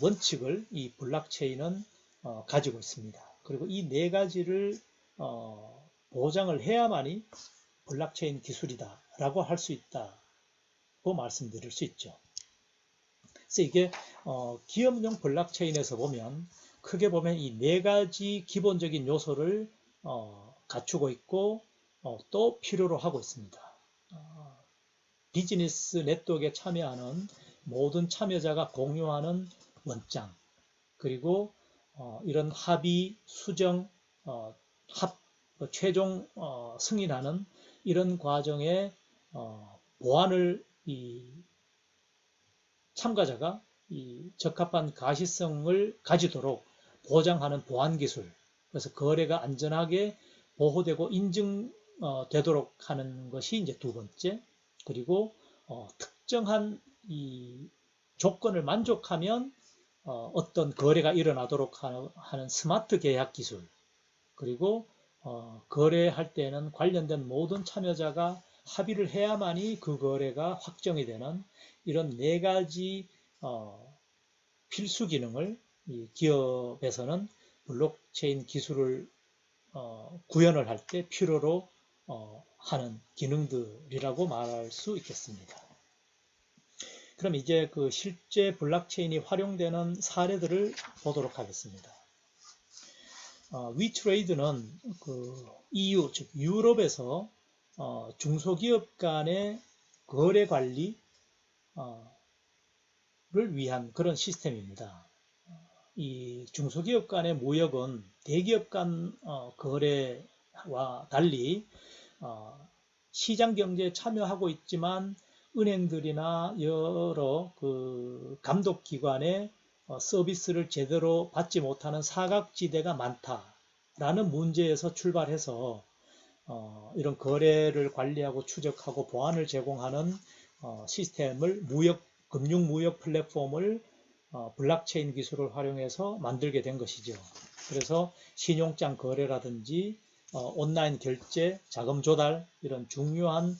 원칙을 이 블록체인은 가지고 있습니다. 그리고 이 네 가지를 보장을 해야만이 블록체인 기술이다 라고 할 수 있다고 말씀드릴 수 있죠. 그래서 이게 기업용 블록체인에서 보면, 크게 보면 이 네 가지 기본적인 요소를 갖추고 있고 또 필요로 하고 있습니다. 비즈니스 네트워크에 참여하는 모든 참여자가 공유하는 원장, 그리고 이런 합의, 수정, 최종 승인하는 이런 과정에 보안을 참가자가 적합한 가시성을 가지도록 보장하는 보안 기술, 그래서 거래가 안전하게 보호되고 인증되도록 하는 것이 이제 두 번째, 그리고 특정한 이 조건을 만족하면 어떤 거래가 일어나도록 하는 스마트 계약 기술, 그리고 거래할 때는 관련된 모든 참여자가 합의를 해야만이 그 거래가 확정이 되는 이런 네 가지 필수 기능을 이 기업에서는 블록체인 기술을 구현을 할 때 필요로 하는 기능들이라고 말할 수 있겠습니다. 그럼 이제 그 실제 블록체인이 활용되는 사례들을 보도록 하겠습니다. 위트레이드는 그 EU, 즉 유럽에서 중소기업 간의 거래 관리를 위한 그런 시스템입니다. 이 중소기업 간의 무역은 대기업 간 거래와 달리 시장 경제에 참여하고 있지만 은행들이나 여러 그 감독기관의 서비스를 제대로 받지 못하는 사각지대가 많다라는 문제에서 출발해서 이런 거래를 관리하고 추적하고 보안을 제공하는 시스템을 금융무역 플랫폼을 블록체인 기술을 활용해서 만들게 된 것이죠. 그래서 신용장 거래라든지 온라인 결제, 자금 조달 이런 중요한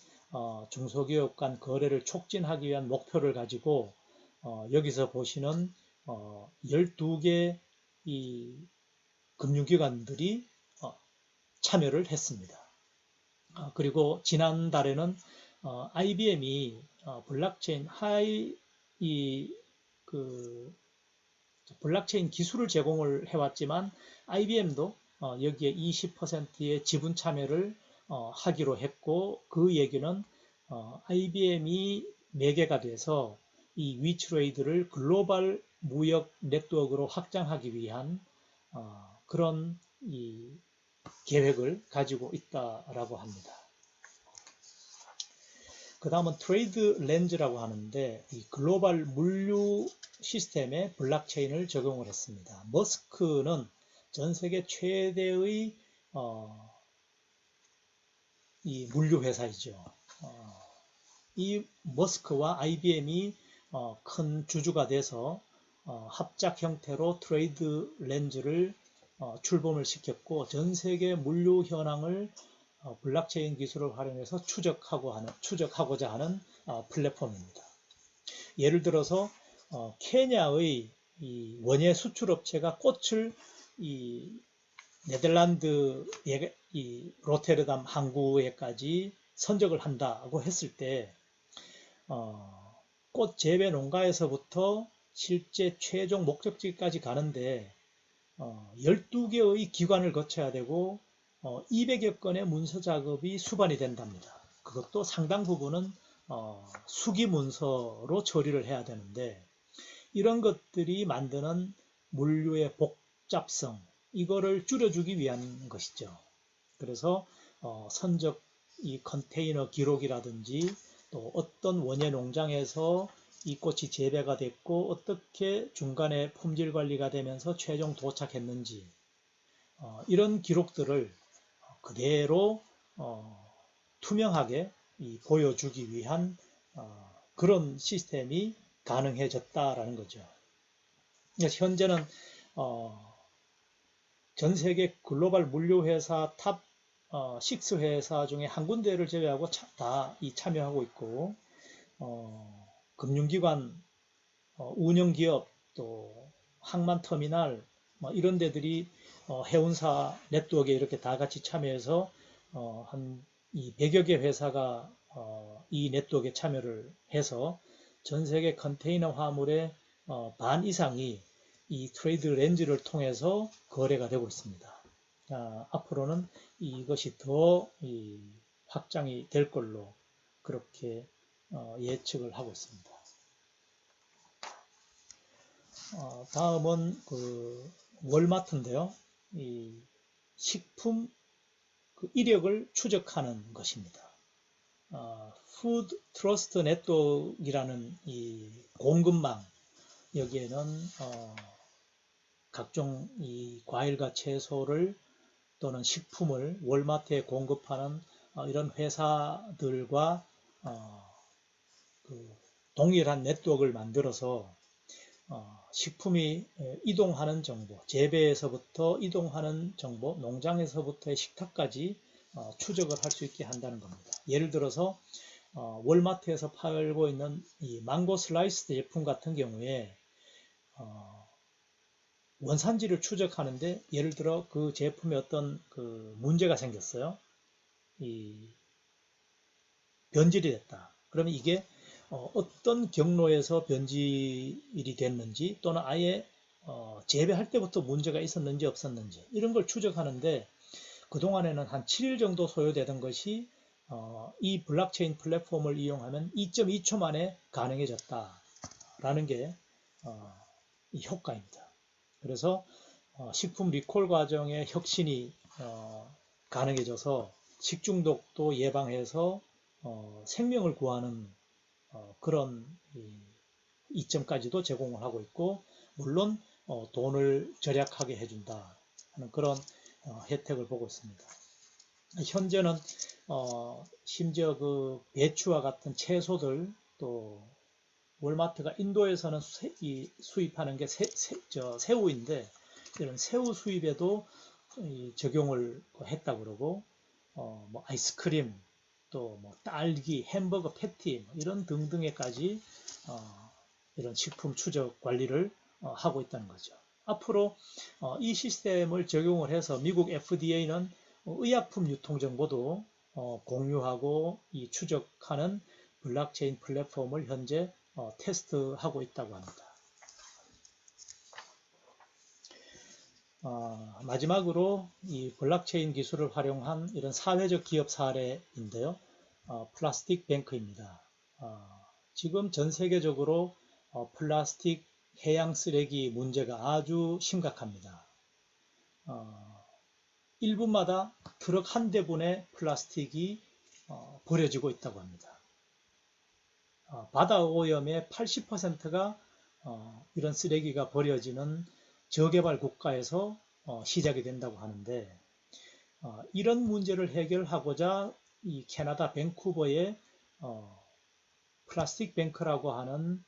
중소기업 간 거래를 촉진하기 위한 목표를 가지고 여기서 보시는 12개 이 금융기관들이 참여를 했습니다. 그리고 지난달에는 IBM이 블록체인 블록체인 기술을 제공을 해왔지만 IBM도 여기에 20%의 지분 참여를 하기로 했고, 그 얘기는 IBM이 매개가 돼서 이 위트레이드를 글로벌 무역 네트워크로 확장하기 위한 그런 이 계획을 가지고 있다라고 합니다. 그 다음은 트레이드 렌즈라고 하는데 이 글로벌 물류 시스템에 블록체인을 적용을 했습니다. 머스크는 전 세계 최대의 이 물류 회사이죠. 이 머스크와 IBM이 큰 주주가 돼서 합작 형태로 트레이드 렌즈를 출범을 시켰고 전 세계 물류 현황을 블록체인 기술을 활용해서 추적하고자 하는 플랫폼입니다. 예를 들어서 케냐의 이 원예 수출 업체가 꽃을 이 네덜란드의 이 로테르담 항구에까지 선적을 한다고 했을 때 꽃 재배 농가에서부터 실제 최종 목적지까지 가는데 12개의 기관을 거쳐야 되고 200여 건의 문서 작업이 수반이 된답니다. 그것도 상당 부분은 수기 문서로 처리를 해야 되는데 이런 것들이 만드는 물류의 복잡성 이거를 줄여주기 위한 것이죠. 그래서 선적 이 컨테이너 기록이라든지 또 어떤 원예 농장에서 이 꽃이 재배가 됐고 어떻게 중간에 품질 관리가 되면서 최종 도착했는지 이런 기록들을 그대로 투명하게 보여주기 위한 그런 시스템이 가능해졌다라는 거죠. 현재는 전 세계 글로벌 물류 회사 탑 6 회사 중에 한 군데를 제외하고 다 참여하고 있고 금융기관, 운영기업, 또 항만터미널 이런 데들이 해운사 네트워크에 이렇게 다 같이 참여해서 한 100여 개 회사가 이 네트워크에 참여를 해서 전 세계 컨테이너 화물의 반 이상이 이 트레이드 렌즈를 통해서 거래가 되고 있습니다. 앞으로는 이것이 더 확장이 될 걸로 그렇게 예측을 하고 있습니다. 다음은 그 월마트인데요. 이 식품 그 이력을 추적하는 것입니다. 푸드 트러스트 네트워크라는 이 공급망 여기에는 각종 이 과일과 채소를 또는 식품을 월마트에 공급하는 이런 회사들과 그 동일한 네트워크를 만들어서 식품이 이동하는 정보, 재배에서부터 이동하는 정보, 농장에서부터의 식탁까지 추적을 할 수 있게 한다는 겁니다. 예를 들어서 월마트에서 팔고 있는 이 망고 슬라이스 제품 같은 경우에 원산지를 추적하는데 예를 들어 그 제품에 어떤 그 문제가 생겼어요. 변질이 됐다. 그러면 이게 어떤 경로에서 변질이 됐는지 또는 아예 재배할 때부터 문제가 있었는지 없었는지 이런 걸 추적하는데 그동안에는 한 7일 정도 소요되던 것이 이 블록체인 플랫폼을 이용하면 2.2초 만에 가능해졌다라는 게 이 효과입니다. 그래서 식품 리콜 과정의 혁신이 가능해져서 식중독도 예방해서 생명을 구하는 그런 이점까지도 제공을 하고 있고 물론 돈을 절약하게 해준다 하는 그런 혜택을 보고 있습니다. 현재는 심지어 그 배추와 같은 채소들 또 월마트가 인도에서는 수입하는 게 새우인데 이런 새우 수입에도 적용을 했다고 그러고 뭐 아이스크림 또 뭐 딸기, 햄버거 패티 이런 등등에까지 이런 식품 추적 관리를 하고 있다는 거죠. 앞으로 이 시스템을 적용을 해서 미국 FDA는 의약품 유통 정보도 공유하고 이 추적하는 블록체인 플랫폼을 현재 테스트하고 있다고 합니다. 마지막으로 이 블록체인 기술을 활용한 이런 사회적 기업 사례인데요. 플라스틱 뱅크입니다. 지금 전 세계적으로 플라스틱 해양 쓰레기 문제가 아주 심각합니다. 1분마다 트럭 한 대분의 플라스틱이 버려지고 있다고 합니다. 바다 오염의 80%가 이런 쓰레기가 버려지는 저개발 국가에서 시작이 된다고 하는데, 이런 문제를 해결하고자 이 캐나다 밴쿠버에 플라스틱 뱅크라고 하는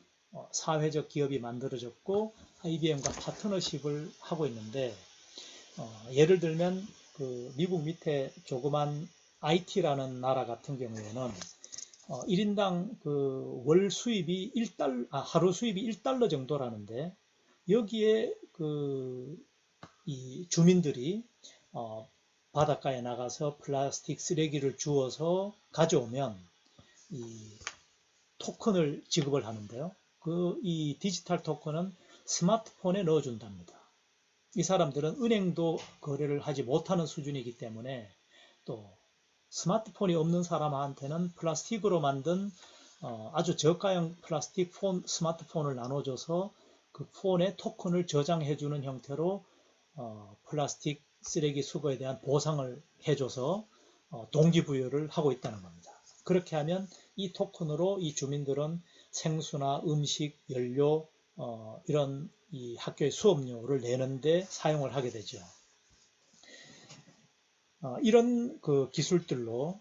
사회적 기업이 만들어졌고 IBM과 파트너십을 하고 있는데, 예를 들면 그 미국 밑에 조그만 IT라는 나라 같은 경우에는 1인당 그 월 수입이 하루 수입이 1달러 정도라는데, 여기에 이 주민들이 바닷가에 나가서 플라스틱 쓰레기를 주워서 가져오면 이 토큰을 지급을 하는데요. 이 디지털 토큰은 스마트폰에 넣어준답니다. 이 사람들은 은행도 거래를 하지 못하는 수준이기 때문에, 또 스마트폰이 없는 사람한테는 플라스틱으로 만든 아주 저가형 플라스틱 스마트폰을 나눠줘서 그 폰에 토큰을 저장해주는 형태로 플라스틱 쓰레기 수거에 대한 보상을 해줘서 동기부여를 하고 있다는 겁니다. 그렇게 하면 이 토큰으로 이 주민들은 생수나 음식, 연료, 이런 이 학교의 수업료를 내는데 사용을 하게 되죠. 이런 그 기술들로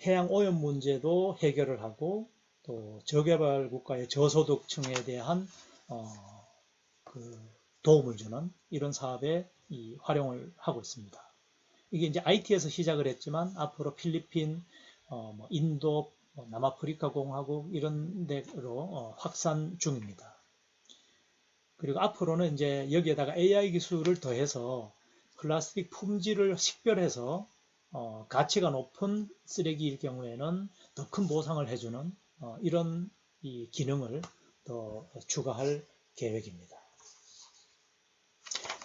해양 오염 문제도 해결을 하고, 또 저개발 국가의 저소득층에 대한 그 도움을 주는 이런 사업에 활용을 하고 있습니다. 이게 이제 IT에서 시작을 했지만 앞으로 필리핀, 인도, 남아프리카 공화국 이런 데로 확산 중입니다. 그리고 앞으로는 이제 여기에다가 AI 기술을 더해서 플라스틱 품질을 식별해서 가치가 높은 쓰레기일 경우에는 더 큰 보상을 해주는 이런 이 기능을 더 추가할 계획입니다.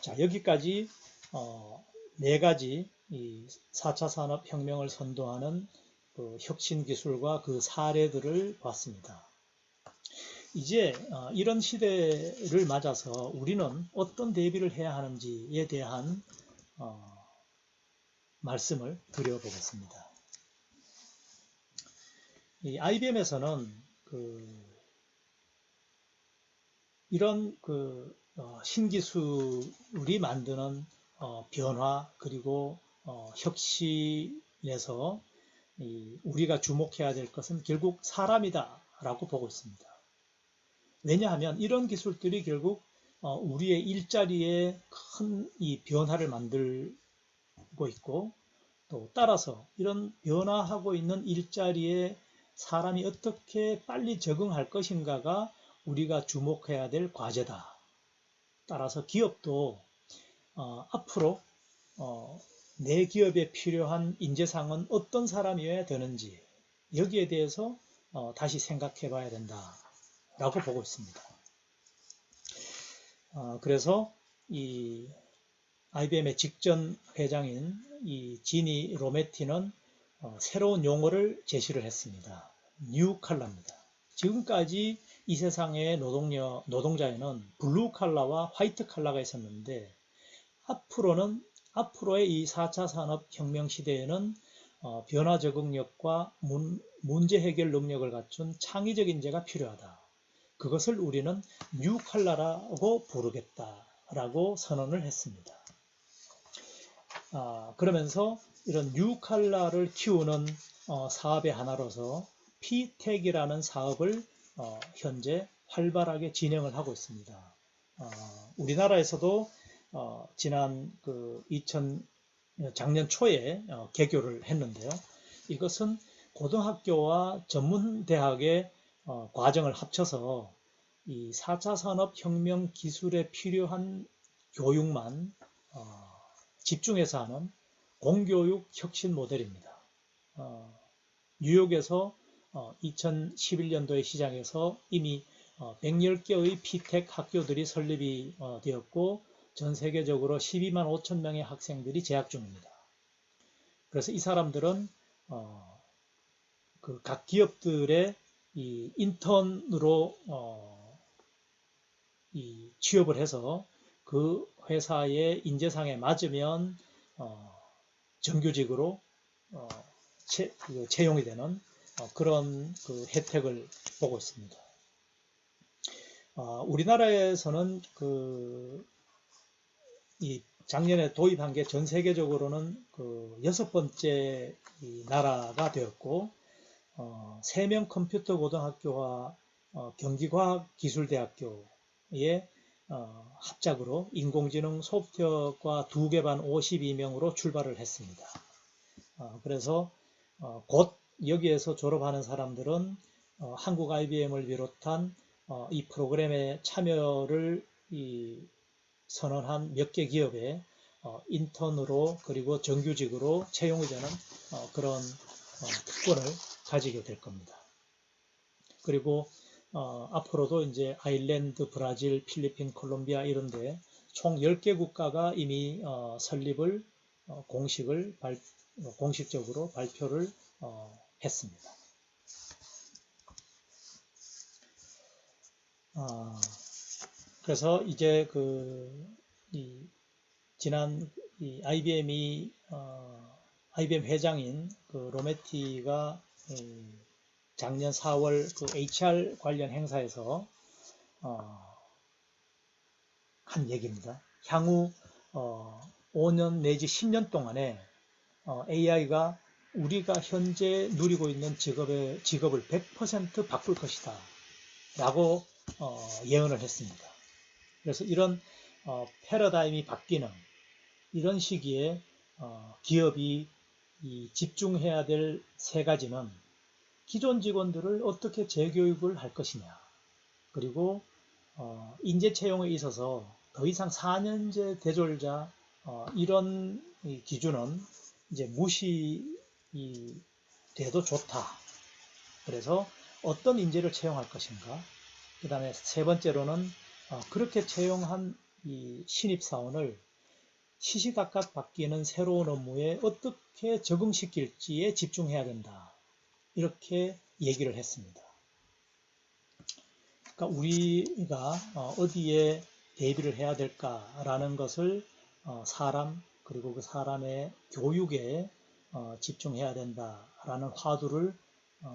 자, 여기까지 4가지 이 4차 산업혁명을 선도하는 그 혁신 기술과 그 사례들을 봤습니다. 이제 이런 시대를 맞아서 우리는 어떤 대비를 해야 하는지에 대한 말씀을 드려보겠습니다. 이 IBM에서는 이런 신기술이 만드는 변화, 그리고 혁신에서 우리가 주목해야 될 것은 결국 사람이다 라고 보고 있습니다. 왜냐하면 이런 기술들이 결국 우리의 일자리에 큰 이 변화를 만들고 있고, 또 따라서 이런 변화하고 있는 일자리에 사람이 어떻게 빨리 적응할 것인가가 우리가 주목해야 될 과제다. 따라서 기업도 앞으로 내 기업에 필요한 인재상은 어떤 사람이어야 되는지, 여기에 대해서 다시 생각해 봐야 된다라고 보고 있습니다. 그래서 이 IBM의 직전 회장인 이 지니 로메티는 새로운 용어를 제시를 했습니다. 뉴 칼라입니다. 지금까지 이 세상의 노동자에는 블루 칼라와 화이트 칼라가 있었는데, 앞으로의 이 4차 산업혁명 시대에는 변화 적응력과 문제 해결 능력을 갖춘 창의적 인재가 필요하다. 그것을 우리는 뉴 칼라라고 부르겠다라고 선언을 했습니다. 그러면서 이런 뉴 칼라를 키우는 사업의 하나로서 P택이라는 사업을 현재 활발하게 진행을 하고 있습니다. 우리나라에서도 지난 작년 초에 개교를 했는데요. 이것은 고등학교와 전문대학의 과정을 합쳐서 이 4차 산업혁명 기술에 필요한 교육만 집중해서 하는 공교육 혁신 모델입니다. 뉴욕에서 2011년도에 시작해서 이미 110개의 P택 학교들이 설립이 되었고, 전 세계적으로 12만 5천 명의 학생들이 재학 중입니다. 그래서 이 사람들은 각 기업들의 이 인턴으로 이 취업을 해서 그 회사의 인재상에 맞으면 정규직으로 채용이 되는 그런 그 혜택을 보고 있습니다. 우리나라에서는 이 작년에 도입한 게 전 세계적으로는 그 6번째 나라가 되었고 3명 컴퓨터 고등학교와 경기과학기술대학교의 합작으로 인공지능 소프트웨어과 2개 반 52명으로 출발을 했습니다. 그래서 곧 여기에서 졸업하는 사람들은 한국 IBM을 비롯한 이 프로그램에 참여를 선언한 몇 개 기업에 인턴으로 그리고 정규직으로 채용이 되는 그런 특권을 가지게 될 겁니다. 그리고 앞으로도 이제 아일랜드, 브라질, 필리핀, 콜롬비아 이런데 총 10개 국가가 이미 설립을 공식적으로 발표를 했습니다. 그래서 이제 지난 IBM 회장인 로메티가 작년 4월 HR 관련 행사에서 한 얘기입니다. 향후 5년 내지 10년 동안에 AI가 우리가 현재 누리고 있는 직업을 100% 바꿀 것이다 라고 예언을 했습니다. 그래서 이런 패러다임이 바뀌는 이런 시기에 기업이 집중해야 될 3가지는 기존 직원들을 어떻게 재교육을 할 것이냐, 그리고 인재 채용에 있어서 더 이상 4년제 대졸자 이런 기준은 이제 무시돼도 좋다. 그래서 어떤 인재를 채용할 것인가. 그 다음에 3번째로는 그렇게 채용한 이 신입사원을 시시각각 바뀌는 새로운 업무에 어떻게 적응시킬지에 집중해야 된다. 이렇게 얘기를 했습니다. 그러니까 우리가 어디에 대비를 해야 될까라는 것을 사람 그리고 그 사람의 교육에 집중해야 된다라는 화두를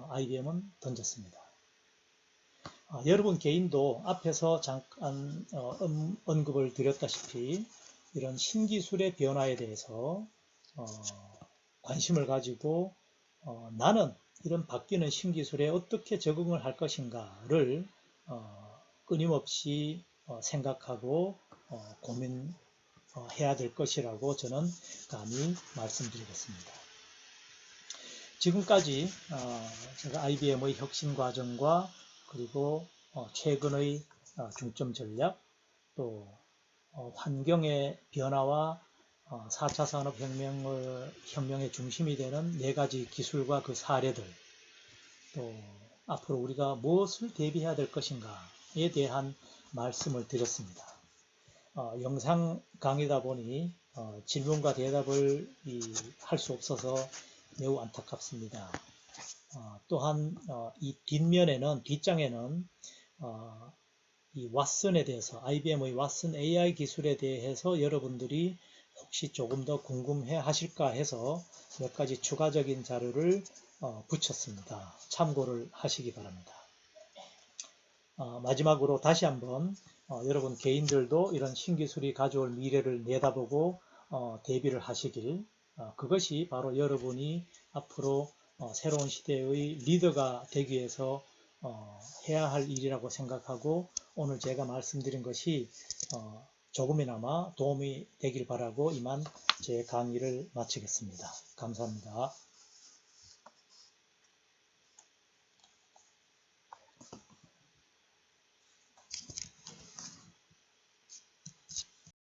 IBM은 던졌습니다. 여러분 개인도 앞에서 잠깐 언급을 드렸다시피 이런 신기술의 변화에 대해서 관심을 가지고 나는 이런 바뀌는 신기술에 어떻게 적응을 할 것인가를 끊임없이 생각하고 고민해야 될 것이라고 저는 감히 말씀드리겠습니다. 지금까지 제가 IBM의 혁신 과정과 그리고 최근의 중점 전략, 또 환경의 변화와 4차 산업혁명의 중심이 되는 4가지 기술과 그 사례들, 또 앞으로 우리가 무엇을 대비해야 될 것인가에 대한 말씀을 드렸습니다. 영상 강의다 보니 질문과 대답을 할 수 없어서 매우 안타깝습니다. 또한 이 뒷장에는 이 왓슨에 대해서 IBM의 왓슨 AI 기술에 대해서 여러분들이 혹시 조금 더 궁금해 하실까 해서 몇 가지 추가적인 자료를 붙였습니다. 참고를 하시기 바랍니다. 마지막으로 다시 한번 여러분 개인들도 이런 신기술이 가져올 미래를 내다보고 대비를 하시길, 그것이 바로 여러분이 앞으로 새로운 시대의 리더가 되기 위해서 해야 할 일이라고 생각하고 오늘 제가 말씀드린 것이 조금이나마 도움이 되길 바라고 이만 제 강의를 마치겠습니다. 감사합니다.